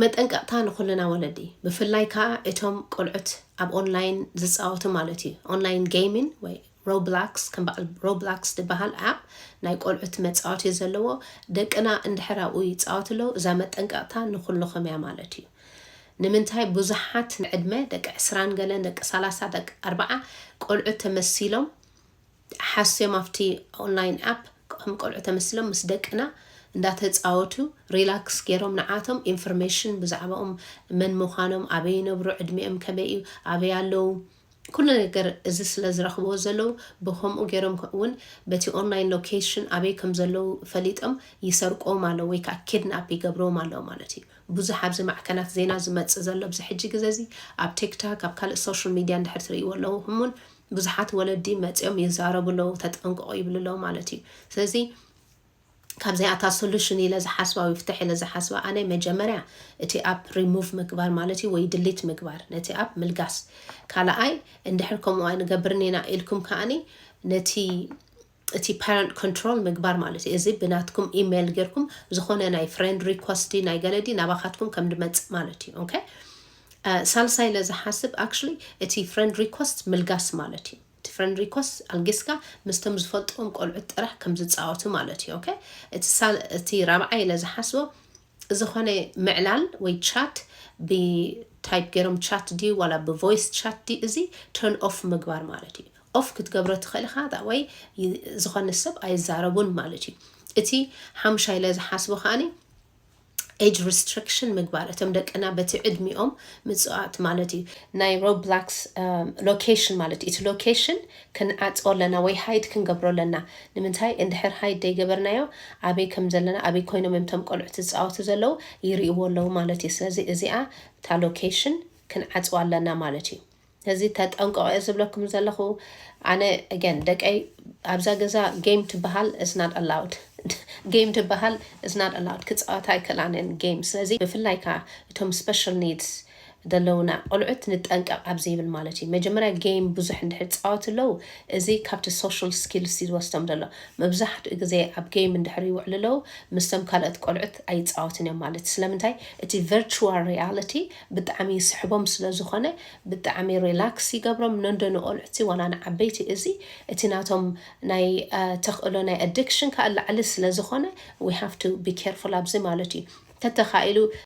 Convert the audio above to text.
መጠንቀቕታ ንኹልና ወለዲ ብፍላይ ከዓ እቶም ቆልዑት ኣብ ኦንላይን ዝፃወቱ ማለት እዩ ኦንላይን ጌሚንግ ወይ Roblox ከምበዓል Roblox ዝበሃል ኣፕ ናይ ቆልዑት መፃወቲ ዘለዎ ደቅና እንድሕራኡ ይፃወትለው እዛ መጠንቀቕታ ንኹልኹም እያ ማለት እዩ ንምንታይ ብዙሓት ዕድመ ደቂ 20 ገለን ደቂ 30 ደቂ 40 ቆልዑት ተመሲሎም ሓስዮም ኣብቲ ኦንላይን ኣፕ ከም ቆልዑት ተመሲሎም ምስ ደቅና እንዳተፃወቱ ሪላክስ ገይሮም ንዓቶም ኢንፎርሜሽን ብዛዕባኦም መን ምዃኖም ኣበይ ነብሩ ዕድሜኦም ከመይ እዩ ኣበይ ኣለው ኩሉ ነገር እዚ ስለ ዝረኽብዎ ዘለው ብከምኡ ገይሮም እውን በቲ ኦንላይን ሎኬሽን ኣበይ ከም ዘለው ፈሊጦም ይሰርቆም ኣለው ወይ ከዓ ኪድናፕ ይገብሮም ኣለው ማለት እዩ ብዙሕ ኣብዚ ማዕከናት ዜና ዝመፅእ ዘሎ ኣብዚ ሕጂ ግዜ እዚ ኣብ ቲክቶክ ኣብ ካልእ ሶሻል ሚድያ እንድሕር ትሪእዎ ኣለኹምን ብዙሓት ወለዲ መፅኦም ይዛረብለው ተጠንቀቑ ይብልለው ማለት እዩ ስለዚ ካብዚ ኣታ ሶሉሽን ኢለ ዝሓስባ ወይ ፍትሕ ኢለ ዝሓስባ ኣነ መጀመርያ እቲ ኣፕ ሪሙቭ ምግባር ማለት እዩ ወይ ድሊት ምግባር ነቲ ኣፕ ምልጋስ ካልኣይ እንድሕር ከምኡ ንገብርኒና ኢልኩም ከዓኒ ነቲ እቲ ፓረንት ኮንትሮል ምግባር ማለት እዩ እዚ ብናትኩም ኢሜይል ጌርኩም ዝኾነ ናይ ፍሬንድ ሪኩዌስት ናይ ገለዲ ናባኻትኩም ከም ድመፅእ ማለት እዩ ኦኬ ሳልሳይ ኢለ ዝሓስብ ኣክቹሊ እቲ ፍሬንድ ሪኩዌስት ምልጋስ ማለት እዩ friend request algiska mistem ዝፈልጦም ቆልዑት ጥራሕ ከም ዝፃወቱ ማለት እዩ ኦኬ እቲ ራብዓይ ኢለ ዝሓስቦ ዝኾነ ምዕላል ወይ ቻት ብታይፕ ገይሮም ቻት ዲ ዋላ ብቮይስ ቻት ዲ እዚ turn off ምግባር ማለት እዩ ኦፍ ክትገብሮ ትኽእል ኢኻ ወይ ዝኾነ ሰብ ኣይዛረቡን ማለት እዩ እቲ ሓምሻይ ኢለ ዝሓስቦ ከዓኒ age restriction ምግባር እቶም ደቅና በቲ ዕድሚኦም ምጽዋት ማለት እዩ ናይ Roblox location ማለት እዩ እቲ location ክንዓጽኦ ለና ወይ ሃይድ ክንገብሮ ለና ንምንታይ እንድሕር ሃይድ ደይገበርናዮ ኣበይ ከም ዘለና ኣበይ ኮይኖም እቶም ቆልዑት ዝጻወቱ ዘለው ይርእይዎ ኣለው ማለት እዩ ስለዚ እዚኣ ታ location ክንዓጽዋ ለና ማለት እዩ እዚ ተጠንቀቑ ዝብለኩም ዘለኹ ኣነ again ደቀይ ኣብዛ ገዛ game ትበሃል is not allowed game ትበሃል is not allowed ክፃወታ ኣይከኣለን game ስለዚ ብፍላይ ከዓ እቶም special needs ደለውና ቆልዑት ንጠንቀቕ ኣብዚ ይብል ማለት እዩ መጀመርያ game ብዙሕ እንድሕር ፃወትለው እዚ ካብቲ social skills ይወስዶም ዘሎ መብዛሕትኡ ግዜ ኣብ game እንድሕር ይውዕልለው ምስቶም ካልኦት ቆልዑት ኣይፃወትን እዮም ማለት ስለምንታይ እቲ virtual reality ብጣዕሚ ይስሕቦም ስለዝኾነ ብጣዕሚ ሪላክስ ይገብሮም ነንደኑ ቆልዑት ዋላ ንዓበይቲ እዚ እቲ ናቶም ናይ ተኽእሎ ናይ addiction ካላዕሊ ስለዝኾነ we have to be careful ኣብዚ ማለት እዩ ተተኻኢሉ